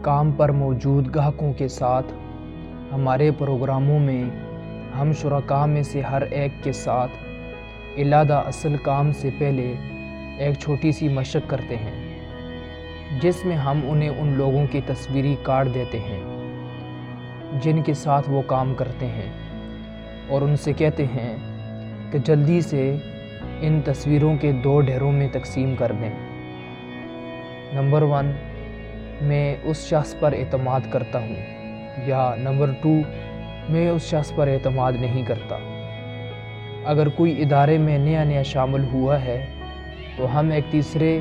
کام پر موجود گاہکوں کے ساتھ ہمارے پروگراموں میں ہم شرکاء میں سے ہر ایک کے ساتھ علادہ اصل کام سے پہلے ایک چھوٹی سی مشق کرتے ہیں، جس میں ہم انہیں ان لوگوں کی تصویری کارڈ دیتے ہیں جن کے ساتھ وہ کام کرتے ہیں، اور ان سے کہتے ہیں کہ جلدی سے ان تصویروں کے 2 ڈھیروں میں تقسیم کر دیں۔ نمبر 1، میں اس شخص پر اعتماد کرتا ہوں، یا نمبر 2، میں اس شخص پر اعتماد نہیں کرتا۔ اگر کوئی ادارے میں نیا شامل ہوا ہے تو ہم ایک تیسرے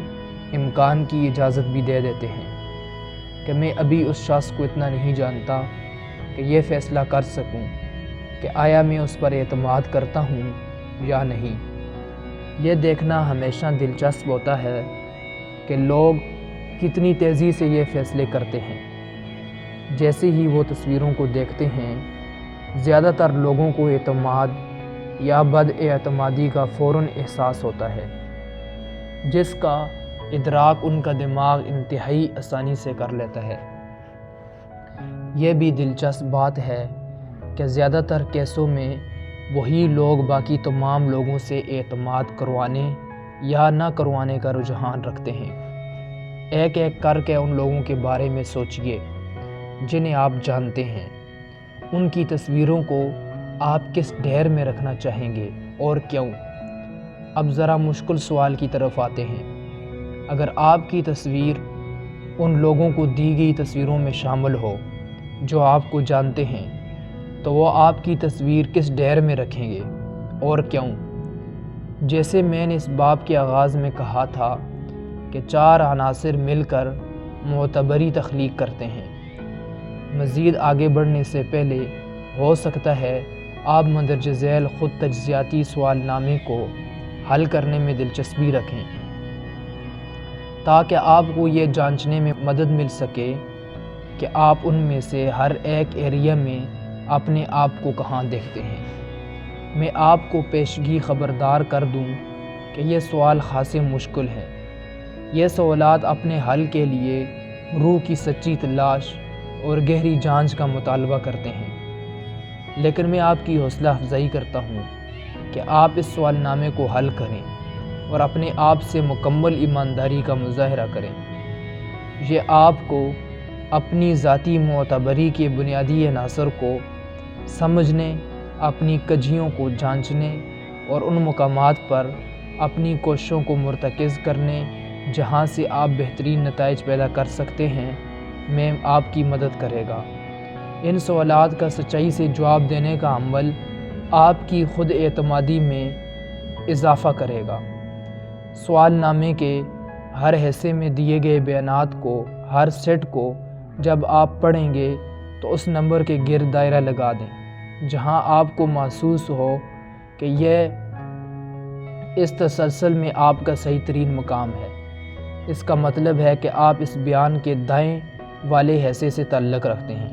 امکان کی اجازت بھی دے دیتے ہیں کہ میں ابھی اس شخص کو اتنا نہیں جانتا کہ یہ فیصلہ کر سکوں کہ آیا میں اس پر اعتماد کرتا ہوں یا نہیں۔ یہ دیکھنا ہمیشہ دلچسپ ہوتا ہے کہ لوگ کتنی تیزی سے یہ فیصلے کرتے ہیں۔ جیسے ہی وہ تصویروں کو دیکھتے ہیں، زیادہ تر لوگوں کو اعتماد یا بد اعتمادی کا فوراً احساس ہوتا ہے، جس کا ادراک ان کا دماغ انتہائی آسانی سے کر لیتا ہے۔ یہ بھی دلچسپ بات ہے کہ زیادہ تر کیسوں میں وہی لوگ باقی تمام لوگوں سے اعتماد کروانے یا نہ کروانے کا رجحان رکھتے ہیں۔ ایک ایک کر کے ان لوگوں کے بارے میں سوچئے جنہیں آپ جانتے ہیں۔ ان کی تصویروں کو آپ کس ڈھیر میں رکھنا چاہیں گے اور کیوں؟ اب ذرا مشکل سوال کی طرف آتے ہیں۔ اگر آپ کی تصویر ان لوگوں کو دی گئی تصویروں میں شامل ہو جو آپ کو جانتے ہیں، تو وہ آپ کی تصویر کس ڈھیر میں رکھیں گے اور کیوں؟ جیسے میں نے اس باب کے آغاز میں کہا تھا کہ 4 عناصر مل کر معتبری تخلیق کرتے ہیں۔ مزید آگے بڑھنے سے پہلے ہو سکتا ہے آپ مندرجہ ذیل خود تجزیاتی سوال نامے کو حل کرنے میں دلچسپی رکھیں، تاکہ آپ کو یہ جانچنے میں مدد مل سکے کہ آپ ان میں سے ہر ایک ایریا میں اپنے آپ کو کہاں دیکھتے ہیں۔ میں آپ کو پیشگی خبردار کر دوں کہ یہ سوال خاصے مشکل ہیں۔ یہ سوالات اپنے حل کے لیے روح کی سچی تلاش اور گہری جانچ کا مطالبہ کرتے ہیں، لیکن میں آپ کی حوصلہ افزائی کرتا ہوں کہ آپ اس سوال نامے کو حل کریں اور اپنے آپ سے مکمل ایمانداری کا مظاہرہ کریں۔ یہ آپ کو اپنی ذاتی معتبری کے بنیادی عناصر کو سمجھنے، اپنی کجیوں کو جانچنے اور ان مقامات پر اپنی کوششوں کو مرتکز کرنے جہاں سے آپ بہترین نتائج پیدا کر سکتے ہیں میں آپ کی مدد کرے گا۔ ان سوالات کا سچائی سے جواب دینے کا عمل آپ کی خود اعتمادی میں اضافہ کرے گا۔ سوال نامے کے ہر حصے میں دیے گئے بیانات کو، ہر سیٹ کو جب آپ پڑھیں گے تو اس نمبر کے گرد دائرہ لگا دیں جہاں آپ کو محسوس ہو کہ یہ اس تسلسل میں آپ کا صحیح ترین مقام ہے۔ اس کا مطلب ہے کہ آپ اس بیان کے دائیں والے حصے سے تعلق رکھتے ہیں۔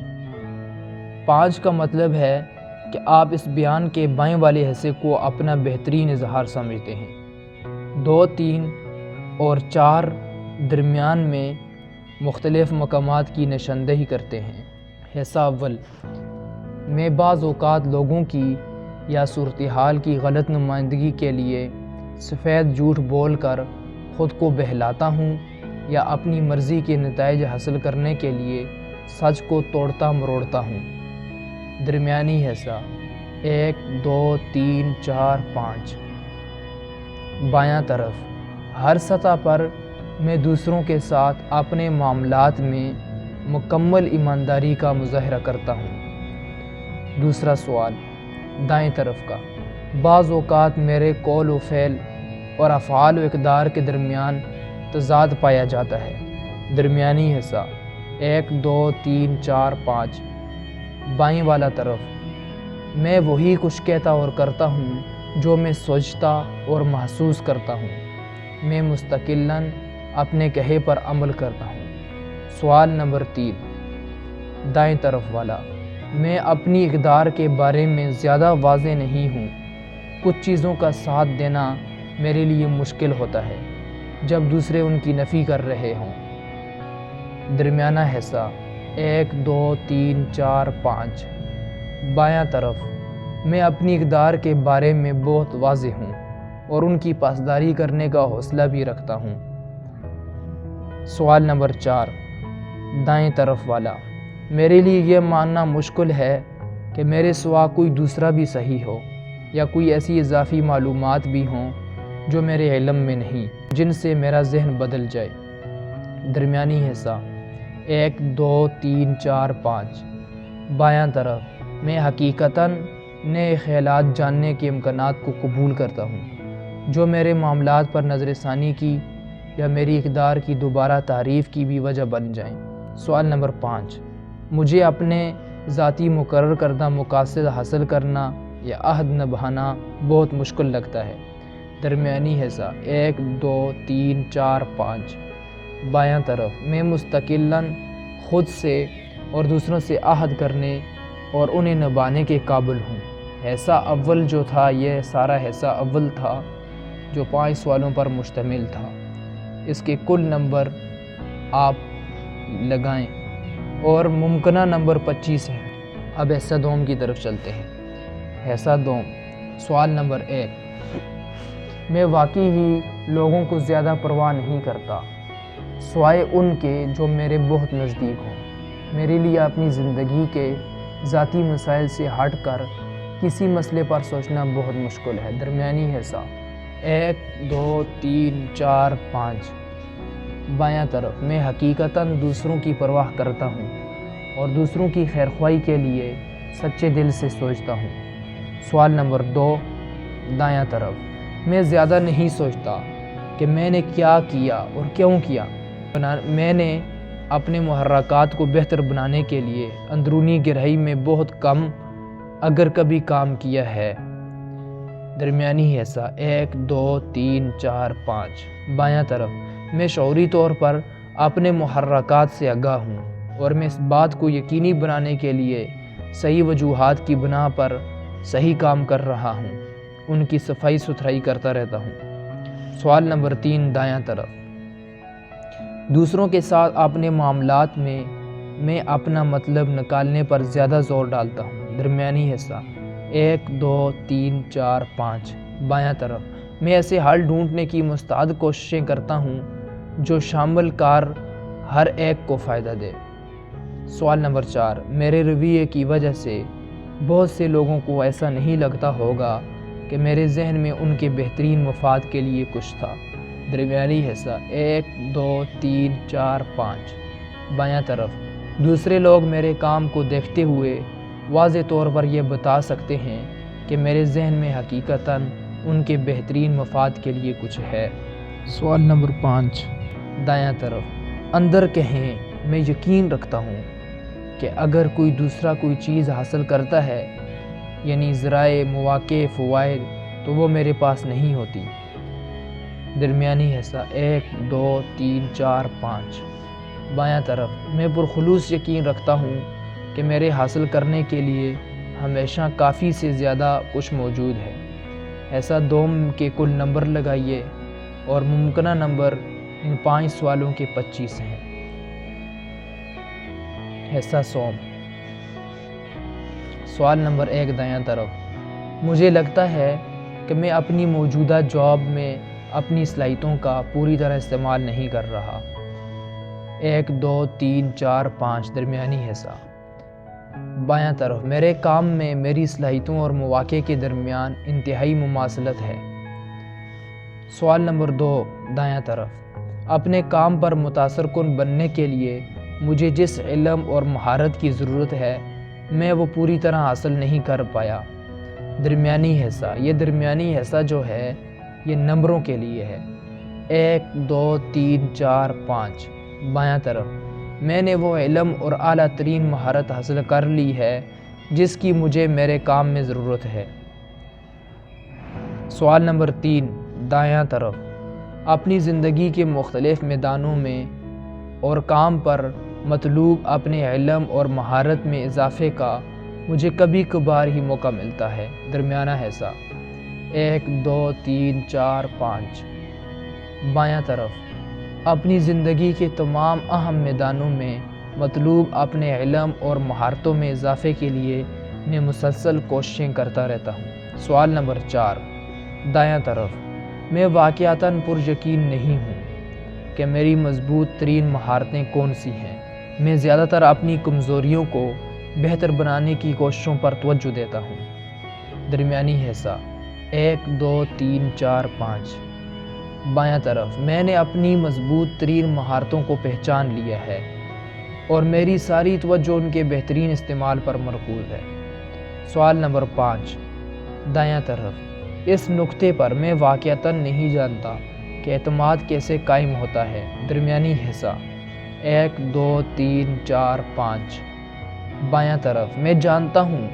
5 کا مطلب ہے کہ آپ اس بیان کے بائیں والے حصے کو اپنا بہترین اظہار سمجھتے ہیں۔ 2، 3 اور 4 درمیان میں مختلف مقامات کی نشاندہی کرتے ہیں۔ حصہ اول، میں بعض اوقات لوگوں کی یا صورتحال کی غلط نمائندگی کے لیے سفید جھوٹ بول کر خود کو بہلاتا ہوں یا اپنی مرضی کے نتائج حاصل کرنے کے لیے سچ کو توڑتا مروڑتا ہوں۔ درمیانی حصہ 1، 2، 3، 4، 5۔ بایاں طرف، ہر سطح پر میں دوسروں کے ساتھ اپنے معاملات میں مکمل ایمانداری کا مظاہرہ کرتا ہوں۔ دوسرا سوال، دائیں طرف کا، بعض اوقات میرے قول و فعل اور افعال و اقدار کے درمیان تضاد پایا جاتا ہے۔ درمیانی حصہ 1، 2، 3، 4، 5۔ بائیں والا طرف، میں وہی کچھ کہتا اور کرتا ہوں جو میں سوچتا اور محسوس کرتا ہوں۔ میں مستقلاً اپنے کہے پر عمل کرتا ہوں۔ سوال نمبر 3، دائیں طرف والا، میں اپنی اقدار کے بارے میں زیادہ واضح نہیں ہوں۔ کچھ چیزوں کا ساتھ دینا میرے لیے مشکل ہوتا ہے جب دوسرے ان کی نفی کر رہے ہوں۔ درمیانہ حصہ 1 2 3 4 5۔ بایاں طرف میں اپنی اقدار کے بارے میں بہت واضح ہوں اور ان کی پاسداری کرنے کا حوصلہ بھی رکھتا ہوں۔ سوال نمبر 4، دائیں طرف والا۔ میرے لیے یہ ماننا مشکل ہے کہ میرے سوا کوئی دوسرا بھی صحیح ہو، یا کوئی ایسی اضافی معلومات بھی ہوں جو میرے علم میں نہیں، جن سے میرا ذہن بدل جائے۔ درمیانی حصہ 1 2 3 4 5۔ بایاں طرف میں حقیقتاً نئے خیالات جاننے کے امکانات کو قبول کرتا ہوں، جو میرے معاملات پر نظر ثانی کی یا میری اقدار کی دوبارہ تعریف کی بھی وجہ بن جائیں۔ سوال نمبر 5، مجھے اپنے ذاتی مقرر کردہ مقاصد حاصل کرنا یا عہد نبھانا بہت مشکل لگتا ہے۔ درمیانی حصہ 1 2 3 4 5۔ بایاں طرف میں مستقلاً خود سے اور دوسروں سے عہد کرنے اور انہیں نبھانے کے قابل ہوں۔ حصہ اول جو تھا، یہ سارا حصہ اول تھا جو 5 سوالوں پر مشتمل تھا۔ اس کے کل نمبر آپ لگائیں اور ممکنہ نمبر 25 ہے۔ اب حصہ دوم کی طرف چلتے ہیں۔ حصہ دوم، سوال نمبر 1، میں واقعی ہی لوگوں کو زیادہ پرواہ نہیں کرتا، سوائے ان کے جو میرے بہت نزدیک ہوں۔ میرے لیے اپنی زندگی کے ذاتی مسائل سے ہٹ کر کسی مسئلے پر سوچنا بہت مشکل ہے۔ درمیانی حصہ 1 2 3 4 5۔ بایاں طرف میں حقیقتاً دوسروں کی پرواہ کرتا ہوں اور دوسروں کی خیرخواہی کے لیے سچے دل سے سوچتا ہوں۔ سوال نمبر 2، دایاں طرف میں زیادہ نہیں سوچتا کہ میں نے کیا کیا اور کیوں کیا۔ میں نے اپنے محرکات کو بہتر بنانے کے لیے اندرونی گہرائی میں بہت کم اگر کبھی کام کیا ہے۔ درمیانی حصہ 1 2 3 4 5۔ بایاں طرف میں شعوری طور پر اپنے محرکات سے آگاہ ہوں اور میں اس بات کو یقینی بنانے کے لیے صحیح وجوہات کی بنا پر صحیح کام کر رہا ہوں، ان کی صفائی ستھرائی کرتا رہتا ہوں۔ سوال نمبر 3، دایاں طرف دوسروں کے ساتھ اپنے معاملات میں اپنا مطلب نکالنے پر زیادہ زور ڈالتا ہوں۔ درمیانی حصہ 1 2 3 4 5۔ بایاں طرف میں ایسے حل ڈھونڈنے کی مستعد کوششیں کرتا ہوں جو شامل کار ہر ایک کو فائدہ دے۔ سوال نمبر 4، میرے رویے کی وجہ سے بہت سے لوگوں کو ایسا نہیں لگتا ہوگا کہ میرے ذہن میں ان کے بہترین مفاد کے لیے کچھ تھا۔ درمیانی حصہ 1 2 3 4 5۔ بایاں طرف دوسرے لوگ میرے کام کو دیکھتے ہوئے واضح طور پر یہ بتا سکتے ہیں کہ میرے ذہن میں حقیقتاً ان کے بہترین مفاد کے لیے کچھ ہے۔ سوال نمبر 5، دایاں طرف اندر کہیں میں یقین رکھتا ہوں کہ اگر کوئی دوسرا کوئی چیز حاصل کرتا ہے، یعنی ذرائع، مواقع، فوائد، تو وہ میرے پاس نہیں ہوتی۔ درمیانی حصہ 1 2 3 4 5۔ بایاں طرف میں پرخلوص یقین رکھتا ہوں کہ میرے حاصل کرنے کے لیے ہمیشہ کافی سے زیادہ کچھ موجود ہے۔ ایسا دوم کے کل نمبر لگائیے اور ممکنہ نمبر ان 5 سوالوں کے 25 ہیں۔ حصہ سوم، سوال نمبر 1، دایاں طرف مجھے لگتا ہے کہ میں اپنی موجودہ جاب میں اپنی صلاحیتوں کا پوری طرح استعمال نہیں کر رہا۔ 1 2 3 4 5۔ درمیانی حصہ بایاں طرف میرے کام میں میری صلاحیتوں اور مواقع کے درمیان انتہائی مماثلت ہے۔ سوال نمبر 2، دایاں طرف اپنے کام پر متاثر کن بننے کے لیے مجھے جس علم اور مہارت کی ضرورت ہے میں وہ پوری طرح حاصل نہیں کر پایا۔ درمیانی حصہ، یہ درمیانی حصہ جو ہے یہ نمبروں کے لیے ہے۔ 1 2 3 4 5۔ بایاں طرف میں نے وہ علم اور اعلیٰ ترین مہارت حاصل کر لی ہے جس کی مجھے میرے کام میں ضرورت ہے۔ سوال نمبر 3، دایاں طرف اپنی زندگی کے مختلف میدانوں میں اور کام پر مطلوب اپنے علم اور مہارت میں اضافے کا مجھے کبھی کبھار ہی موقع ملتا ہے۔ درمیانہ حصہ 1 2 3 4 5۔ بایاں طرف اپنی زندگی کے تمام اہم میدانوں میں مطلوب اپنے علم اور مہارتوں میں اضافے کے لیے میں مسلسل کوششیں کرتا رہتا ہوں۔ سوال نمبر 4 دایاں طرف، میں واقعتاً پر یقین نہیں ہوں کہ میری مضبوط ترین مہارتیں کون سی ہیں۔ میں زیادہ تر اپنی کمزوریوں کو بہتر بنانے کی کوششوں پر توجہ دیتا ہوں۔ درمیانی حصہ 1 2 3 4 5۔ بایاں طرف، میں نے اپنی مضبوط ترین مہارتوں کو پہچان لیا ہے اور میری ساری توجہ ان کے بہترین استعمال پر مرکوز ہے۔ سوال نمبر 5 دایاں طرف، اس نقطے پر میں واقعتاً نہیں جانتا کہ اعتماد کیسے قائم ہوتا ہے۔ درمیانی حصہ 1 2 3 4 5۔ بایاں طرف، میں جانتا ہوں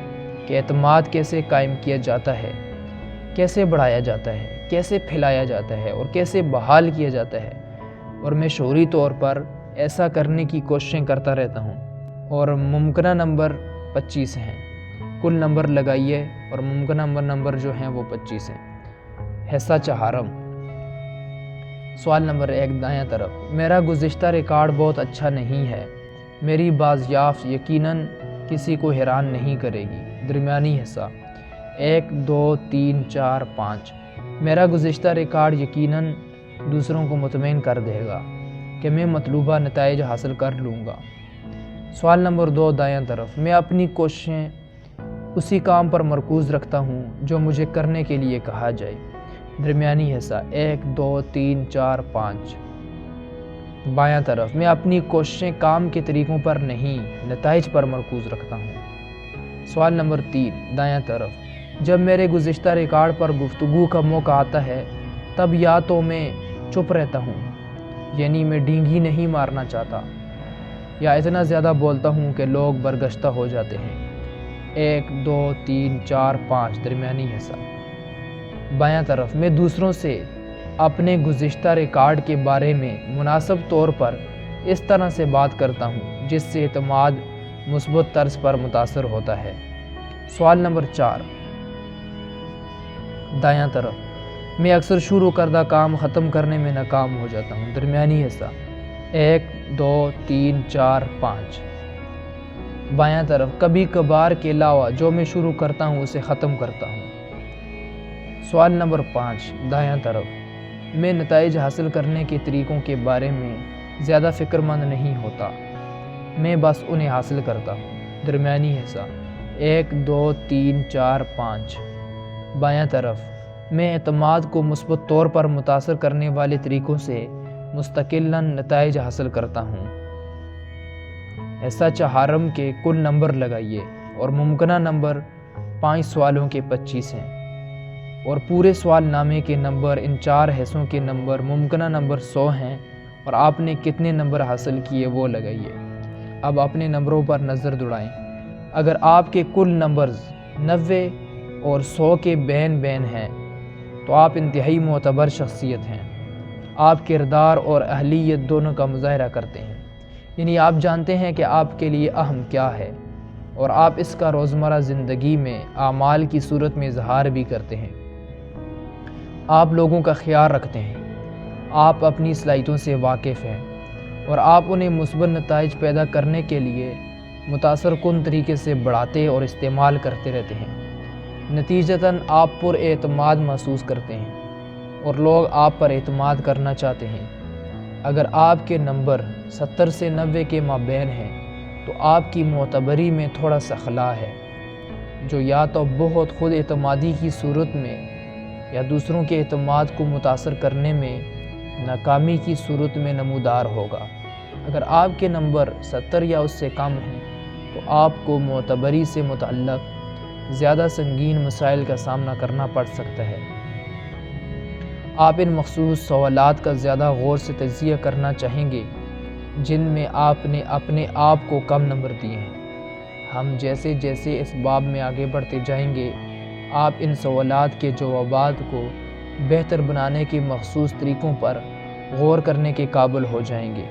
کہ اعتماد کیسے قائم کیا جاتا ہے، کیسے بڑھایا جاتا ہے، کیسے پھیلایا جاتا ہے اور کیسے بحال کیا جاتا ہے، اور میں شعوری طور پر ایسا کرنے کی کوششیں کرتا رہتا ہوں۔ اور ممکنہ نمبر 25 ہیں۔ کل نمبر لگائیے اور ممکنہ نمبر جو ہیں وہ 25 ہیں۔ حصہ چہارم۔ سوال نمبر 1 دایاں طرف، میرا گزشتہ ریکارڈ بہت اچھا نہیں ہے۔ میری بازیافت یقیناً کسی کو حیران نہیں کرے گی۔ درمیانی حصہ 1 2 3 4 5۔ میرا گزشتہ ریکارڈ یقیناً دوسروں کو مطمئن کر دے گا کہ میں مطلوبہ نتائج حاصل کر لوں گا۔ سوال نمبر 2 دایاں طرف، میں اپنی کوششیں اسی کام پر مرکوز رکھتا ہوں جو مجھے کرنے کے لیے کہا جائے۔ درمیانی حصہ 1 2 3 4 5۔ بایاں طرف، میں اپنی کوششیں کام کے طریقوں پر نہیں، نتائج پر مرکوز رکھتا ہوں۔ سوال نمبر 3 دایاں طرف، جب میرے گزشتہ ریکارڈ پر گفتگو کا موقع آتا ہے تب یا تو میں چپ رہتا ہوں، یعنی میں ڈینگی نہیں مارنا چاہتا، یا اتنا زیادہ بولتا ہوں کہ لوگ برگشتہ ہو جاتے ہیں۔ 1 2 3 4 5۔ درمیانی حصہ بایاں طرف، میں دوسروں سے اپنے گزشتہ ریکارڈ کے بارے میں مناسب طور پر اس طرح سے بات کرتا ہوں جس سے اعتماد مثبت طرز پر متاثر ہوتا ہے۔ سوال نمبر 4 دایاں طرف، میں اکثر شروع کردہ کام ختم کرنے میں ناکام ہو جاتا ہوں۔ درمیانی حصہ 1 2 3 4 5۔ بایاں طرف، کبھی کبھار کے علاوہ جو میں شروع کرتا ہوں اسے ختم کرتا ہوں۔ سوال نمبر 5 دایاں طرف، میں نتائج حاصل کرنے کے طریقوں کے بارے میں زیادہ فکر مند نہیں ہوتا، میں بس انہیں حاصل کرتا ہوں۔ درمیانی حصہ 1 2 3 4 5۔ بایاں طرف، میں اعتماد کو مثبت طور پر متاثر کرنے والے طریقوں سے مستقلاً نتائج حاصل کرتا ہوں۔ حصہ چہارم کے کل نمبر لگائیے اور ممکنہ نمبر 5 سوالوں کے 25 ہیں، اور پورے سوال نامے کے نمبر ان 4 حصوں کے نمبر ممکنہ نمبر 100 ہیں، اور آپ نے کتنے نمبر حاصل کیے وہ لگائیے۔ اب اپنے نمبروں پر نظر دوڑائیں۔ اگر آپ کے کل نمبرز 90 اور 100 کے بین بین ہیں تو آپ انتہائی معتبر شخصیت ہیں۔ آپ کردار اور اہلیت دونوں کا مظاہرہ کرتے ہیں، یعنی آپ جانتے ہیں کہ آپ کے لیے اہم کیا ہے، اور آپ اس کا روزمرہ زندگی میں اعمال کی صورت میں اظہار بھی کرتے ہیں۔ آپ لوگوں کا خیال رکھتے ہیں، آپ اپنی صلاحیتوں سے واقف ہیں، اور آپ انہیں مثبت نتائج پیدا کرنے کے لیے متاثر کن طریقے سے بڑھاتے اور استعمال کرتے رہتے ہیں۔ نتیجتاً آپ پر اعتماد محسوس کرتے ہیں اور لوگ آپ پر اعتماد کرنا چاہتے ہیں۔ اگر آپ کے نمبر 70 سے 90 کے مابین ہیں تو آپ کی معتبری میں تھوڑا سا خلا ہے، جو یا تو بہت خود اعتمادی کی صورت میں یا دوسروں کے اعتماد کو متاثر کرنے میں ناکامی کی صورت میں نمودار ہوگا۔ اگر آپ کے نمبر 70 یا اس سے کم ہیں تو آپ کو معتبری سے متعلق زیادہ سنگین مسائل کا سامنا کرنا پڑ سکتا ہے۔ آپ ان مخصوص سوالات کا زیادہ غور سے تجزیہ کرنا چاہیں گے جن میں آپ نے اپنے آپ کو کم نمبر دیے ہیں۔ ہم جیسے جیسے اس باب میں آگے بڑھتے جائیں گے، آپ ان سوالات کے جوابات کو بہتر بنانے کے مخصوص طریقوں پر غور کرنے کے قابل ہو جائیں گے۔